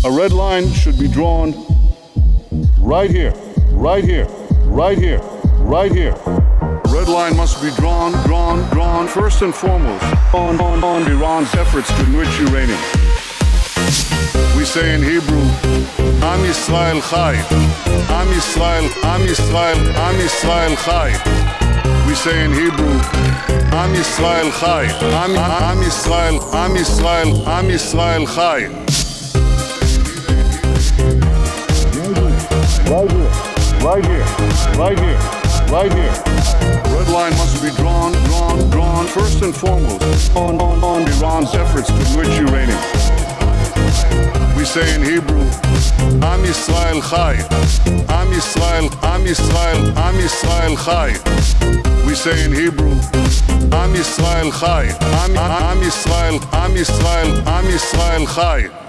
A red line should be drawn right here, right here, right here, right here. A red line must be drawn first and foremost on Iran's efforts to enrich uranium. We say in Hebrew, Am Yisrael Chai, Am Yisrael, Am Yisrael, Am Yisrael Chai. We say in Hebrew, Am Yisrael Chai, Am Yisrael, Am Yisrael, Am Yisrael Chai. Right here, right here, right here. Red line must be drawn first and foremost on Iran's efforts to enrich uranium. We say in Hebrew, Am Yisrael Chai, Am Yisrael, Am Yisrael, Am Yisrael Chai. We say in Hebrew, Am Yisrael Chai, Am Yisrael, Am Yisrael, Am Yisrael Chai.